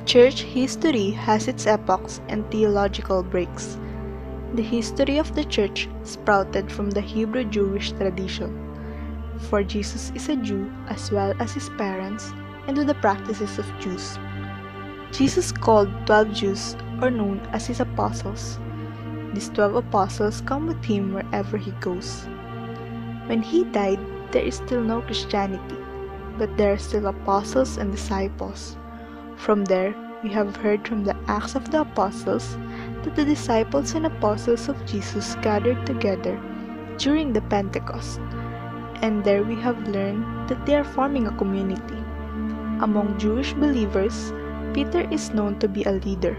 Church history has its epochs and theological breaks. The history of the Church sprouted from the Hebrew Jewish tradition, for Jesus is a Jew as well as his parents, and to the practices of Jews. Jesus called 12 Jews, or known as his apostles. These 12 apostles come with him wherever he goes. When he died, there is still no Christianity, but there are still apostles and disciples. From there, we have heard from the Acts of the Apostles that the disciples and apostles of Jesus gathered together during the Pentecost, and there we have learned that they are forming a community. Among Jewish believers, Peter is known to be a leader.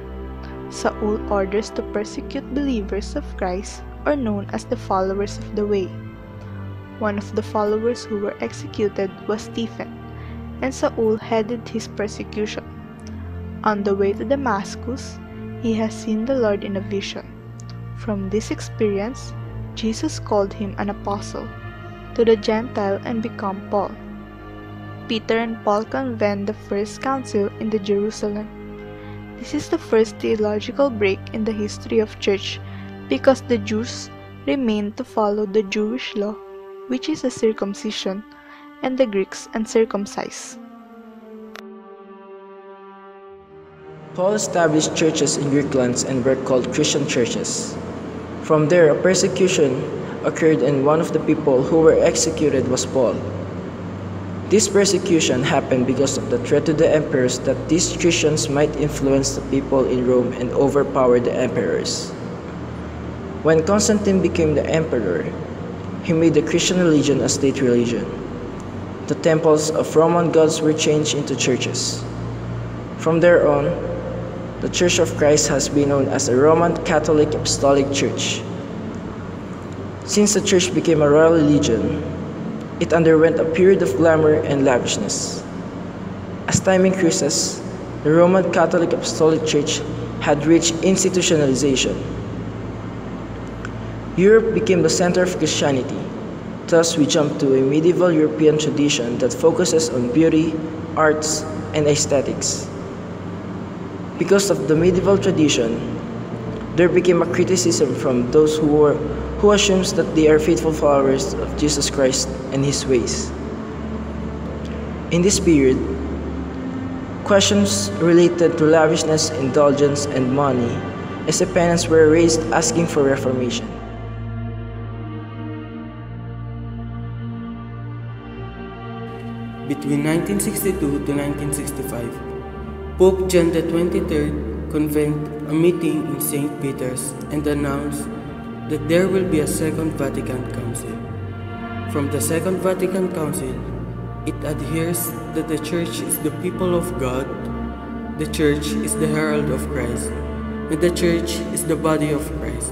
Saul orders to persecute believers of Christ, or known as the followers of the way. One of the followers who were executed was Stephen, and Saul headed his persecution. On the way to Damascus, he has seen the Lord in a vision. From this experience, Jesus called him an apostle to the Gentile and become Paul. Peter and Paul convened the first council in the Jerusalem. This is the first theological break in the history of church because the Jews remained to follow the Jewish law, which is a circumcision, and the Greeks uncircumcised. Paul established churches in Greek lands and were called Christian churches. From there, a persecution occurred, and one of the people who were executed was Paul. This persecution happened because of the threat to the emperors that these Christians might influence the people in Rome and overpower the emperors. When Constantine became the emperor, he made the Christian religion a state religion. The temples of Roman gods were changed into churches. From there on, the Church of Christ has been known as the Roman Catholic Apostolic Church. Since the church became a royal religion, it underwent a period of glamour and lavishness. As time increases, the Roman Catholic Apostolic Church had reached institutionalization. Europe became the center of Christianity. Thus, we jump to a medieval European tradition that focuses on beauty, arts, and aesthetics. Because of the medieval tradition, there became a criticism from those who assumes that they are faithful followers of Jesus Christ and his ways. In this period, questions related to lavishness, indulgence, and money as a penance were raised, asking for reformation. Between 1962 to 1965, Pope John XXIII convened a meeting in St. Peter's and announced that there will be a Second Vatican Council. From the Second Vatican Council, it adheres that the Church is the people of God, the Church is the herald of Christ, and the Church is the body of Christ.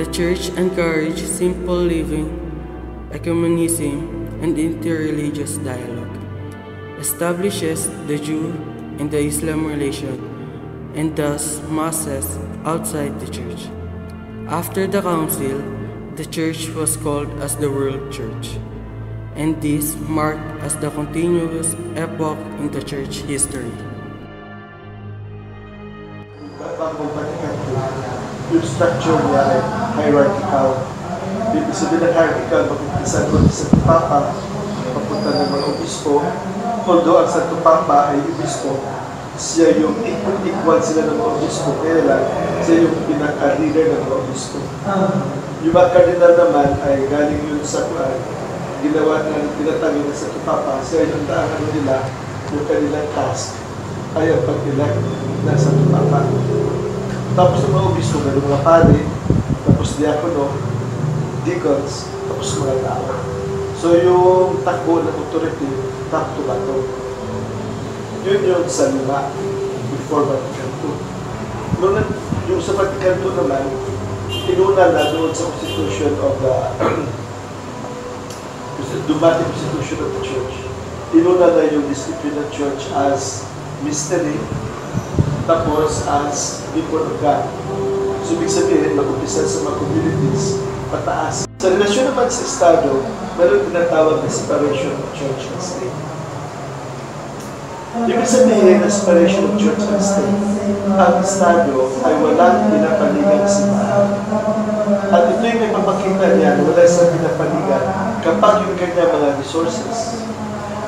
The Church encourages simple living, ecumenism, and interreligious dialogue, establishes the Jew and the Islam relation, and thus masses outside the Church. After the council, the church was called as the World Church, and this marked as the continuous epoch in the church history. Yung structure niya ay hierarchical. Ibig sabihin ng hierarchical, mag-umpisa doon sa Santo Papa, papunta ng mga obispo. Although ang Santo Papa ay obispo, siya yung equal sila ng mga obispo, kaya lang siya yung pinaka-leader ng mga obispo. Yung mga kardinal naman ay galing yun sa ginawa na tinatawag na sa Papa, siya yung ano nila, yung kanilang task ay ang pag-elect na sa Papa. Tapos ng mga obispo, may mga pari, tapos diakono, deacons, tapos mga tao. So yung takbo ng authority, top to bottom. Yun yung sa luma, before Vatican II. Nung yung sa Vatican II naman, inuna na doon sa constitution of the dogmatic constitution of the church. Inuna na yung discipline of church as mystery, tapos as people of God. So, ibig sabihin, mag-umpisa sa mga communities, pataas. Sa relasyon naman sa Estado, meron tinatawag na separation of church and state. Ibig sabihin, ang separation of church and state, ang Estado ay walang pinapaligang simbahan. At ito yung may papakita niya na wala sa pinapaligan kapag yung kanya mga resources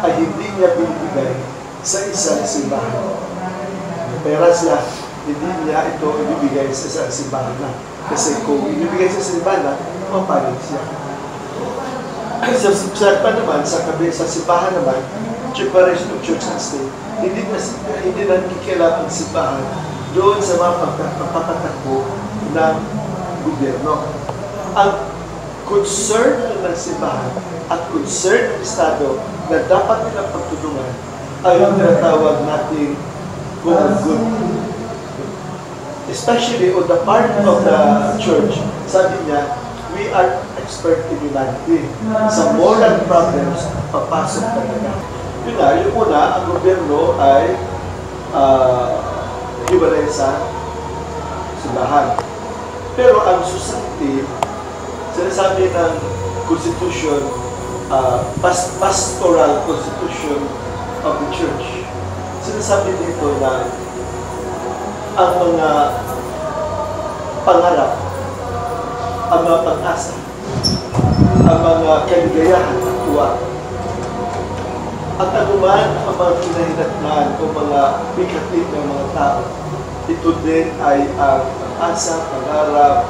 ay hindi niya binibigay sa isang simbahan. Pera siya, hindi niya ito ibibigay sa isang simbahan na. Kasi kung ibibigay sa simbahan na, mapalig siya. Sa pa naman, sa simbahan naman, separation of church and state, hindi na nakikialam ang simbahan doon sa mga pagpapatakbo ng gobyerno. Ang concern ng simbahan at concern ng Estado na dapat nilang pagtulungan ay yung tinatawag nating common good. Especially on the part of the church, sabi niya, we are expert in humanity. Sa moral problems, papasok talaga. Yun na, yung una, ang gobyerno ay hiwalay sa simbahan. Pero ang society, sinasabi ng Constitution, pastoral Constitution of the Church, sinasabi dito na ang mga pangarap, ang mga pag-asa, ang mga kaligayahan at tuwa, at anuman ang mga kinahinatnan o mga bikatin ng mga tao, ito din ay ang pag-asa, pangarap,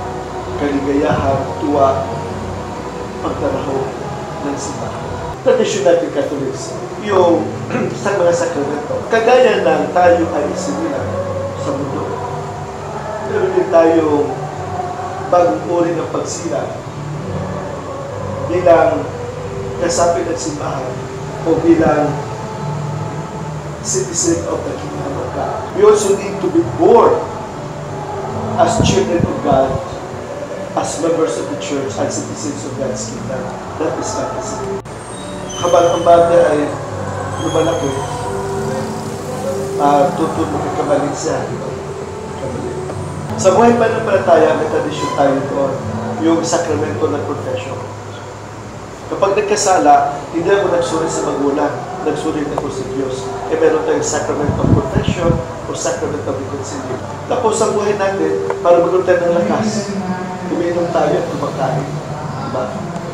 kaligayahan, tuwa, pagtaraho ng simbahan. Tradisyon natin Catholics, yung sa mga sakramento, kagaya ng tayo ay isinilang sa mundo. Pero din tayong bagong uri ng pagsilang bilang kasapi ng simbahan o bilang citizen of the kingdom of God. We also need to be born as children of God, as members of the church, and citizens of God's kingdom. That is baptism. Habang ang bata ay lumalaki, tutun mo kakabalin siya. Sa buhay pananampalataya, may tradisyon tayo doon, yung sakramento ng confession. Kapag nagkasala, hindi ako nagsuri sa magulang, nagsuri ako sa Diyos. Meron tayong sacrament of confession o sacrament of reconciliation. Tapos sa buhay natin, para magkaroon tayo ng lakas, umiinom tayo at kumakain. Diba?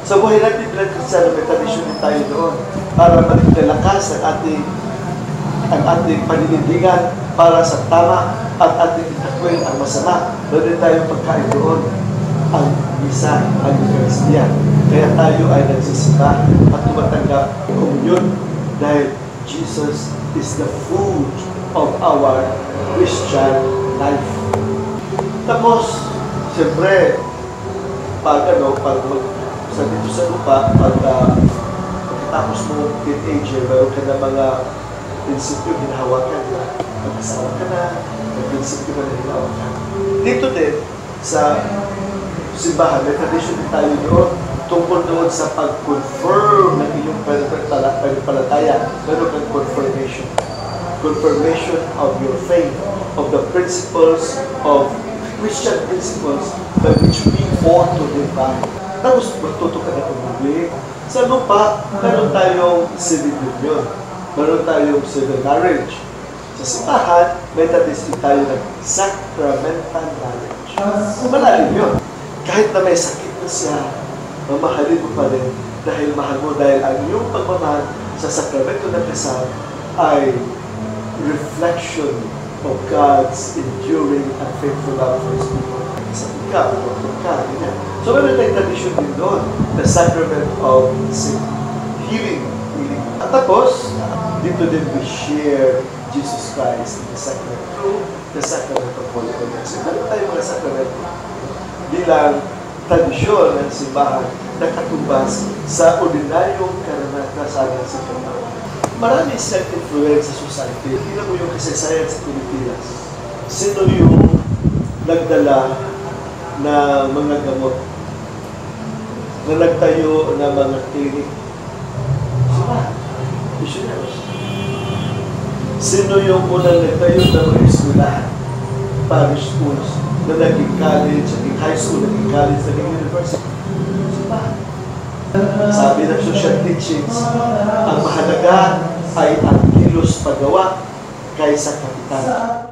Sa buhay natin, bilang Kristiyano, may tradisyon din tayo doon para maging lakas ang ating paninindigan para sa tama at ating itakwil ang masama. Meron tayong pagkain doon, ang misa, ang Eucharistia. Kaya tayo ay nagsisimba at tumatanggap komunyon dahil Jesus is the food of our Christian life. Tapos, siyempre, pag sa dito sa lupa, pagkatapos mo teenager, meron ka na mga prinsipyo hinahawakan na. Mag-asawa ka na, may prinsipyo na hinahawakan. Dito din, sa simbahan, may tradition din tayo doon tungkol doon sa pag-confirm ng iyong pananampalataya. Meron kang confirmation. Confirmation of your faith, of the principles of Christian principles by which we ought to live by. Tapos magtuto ka na pumuli. Sa lupa, meron tayong civil union. Meron tayong civil marriage. Sa simbahan, may tradisyon tayo ng sacramental marriage. Malalim yun. Kahit na may sakit na siya, mamahalin mo pa rin dahil mahal mo, dahil ang iyong pagmamahal sa sakramento ng kasal ay reflection of God's enduring and faithful love for His people. Sa ikaw, ganyan. So, meron tayong tradition din doon, the sacrament of healing. At tapos, dito din we share Jesus Christ in the sacrament through the sacrament of Holy Communion. Meron tayong mga sakramento bilang tradisyon ng simbahan na katumbas sa ordinaryong karanasan ng simbahan. Marami silang influence sa society. Tingnan mo yung kasaysayan sa Pilipinas. Sino yung nagdala na mga gamot, na nagtayo na mga clinic? Simbahan. Missionaries. Sino yung unang nagtayo ng mga eskwelahan, parish schools, na naging college, naging high school, naging college, naging university? Simbahan. Sabi ng social teachings, ang mahalaga ay ang kilos pagawa kaysa kapitan.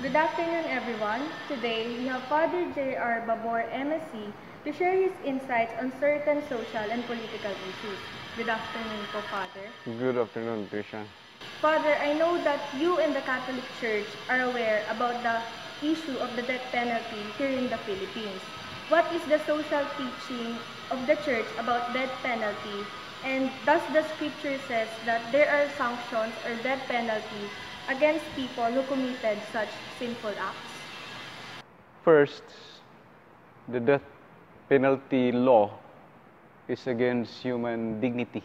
Good afternoon, everyone. Today, we have Father J.R. Babor, MSc, to share his insights on certain social and political issues. Good afternoon po, Father. Good afternoon, Christian. Father, I know that you and the Catholic Church are aware about the issue of the death penalty here in the Philippines. What is the social teaching of the Church about death penalty? And does the scripture says that there are sanctions or death penalty against people who committed such sinful acts? First, the death penalty law is against human dignity.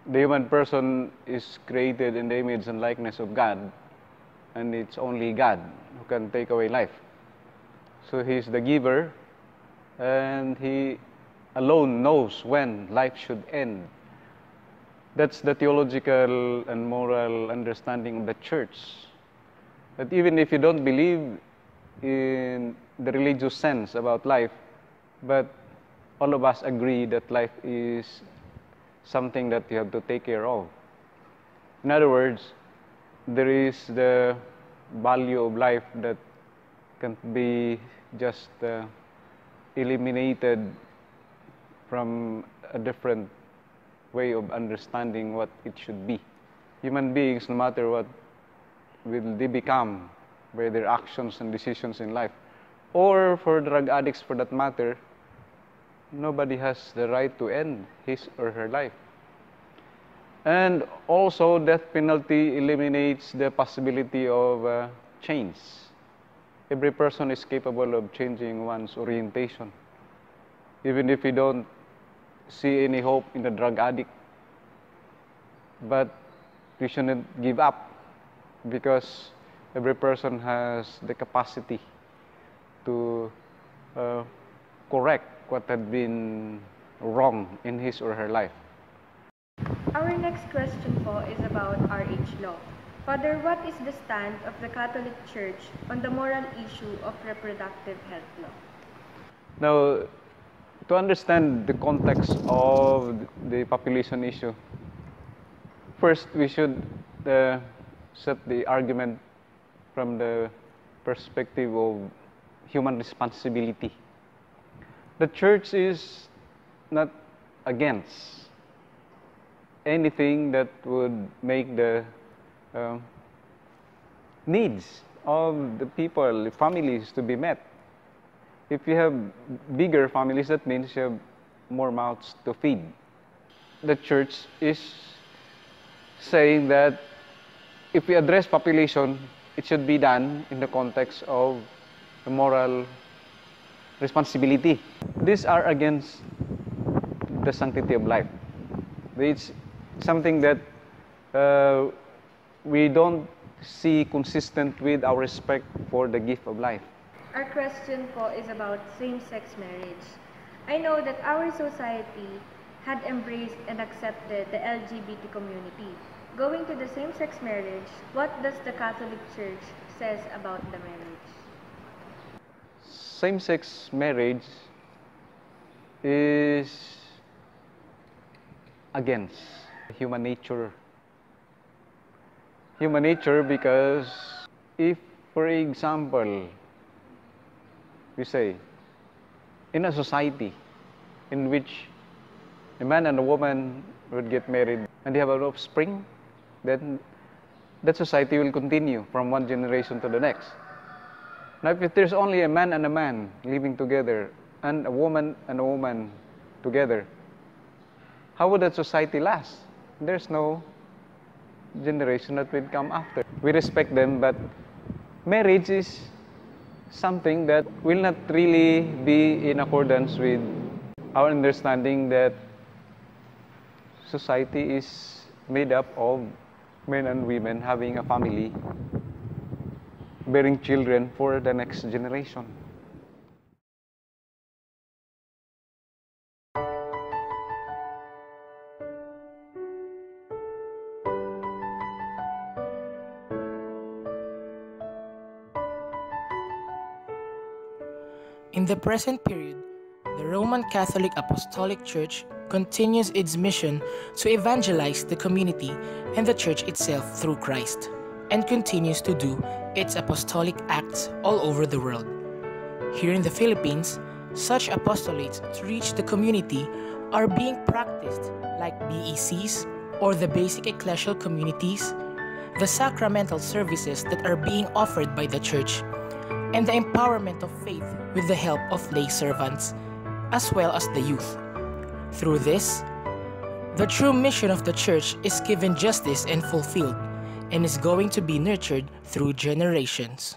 The human person is created in the image and likeness of God, and it's only God who can take away life. So He is the giver, and He alone knows when life should end. That's the theological and moral understanding of the Church. That even if you don't believe in the religious sense about life, but all of us agree that life is something that you have to take care of. In other words, there is the value of life that can't be just eliminated from a different way of understanding what it should be. Human beings, no matter what will they become by their actions and decisions in life, or for drug addicts for that matter, nobody has the right to end his or her life. And also, death penalty eliminates the possibility of change. Every person is capable of changing one's orientation. Even if you don't see any hope in the drug addict, but we shouldn't give up, because every person has the capacity to correct what had been wrong in his or her life. Our next question po is about RH law. Father, what is the stand of the Catholic Church on the moral issue of reproductive health law? Now, to understand the context of the population issue, first we should set the argument from the perspective of human responsibility. The Church is not against anything that would make the needs of the people, the families, to be met. If you have bigger families, that means you have more mouths to feed. The Church is saying that if we address population, it should be done in the context of the moral responsibility. These are against the sanctity of life. It's something that we don't see consistent with our respect for the gift of life. Our question po is about same-sex marriage. I know that our society had embraced and accepted the LGBT community. Going to the same-sex marriage, what does the Catholic Church says about the marriage? Same-sex marriage is against human nature. Human nature, because if, for example, we say, in a society in which a man and a woman would get married and they have an offspring, then that society will continue from one generation to the next. Now, if there's only a man and a man living together and a woman together, how would that society last? There's no generation that will come after. We respect them, but marriage is something that will not really be in accordance with our understanding that society is made up of men and women having a family, bearing children for the next generation. In the present period, the Roman Catholic Apostolic Church continues its mission to evangelize the community and the Church itself through Christ, and continues to do its apostolic acts all over the world. Here in the Philippines, such apostolates to reach the community are being practiced like BECs or the basic ecclesial communities, the sacramental services that are being offered by the Church, and the empowerment of faith with the help of lay servants, as well as the youth. Through this, the true mission of the Church is given justice and fulfilled, and is going to be nurtured through generations.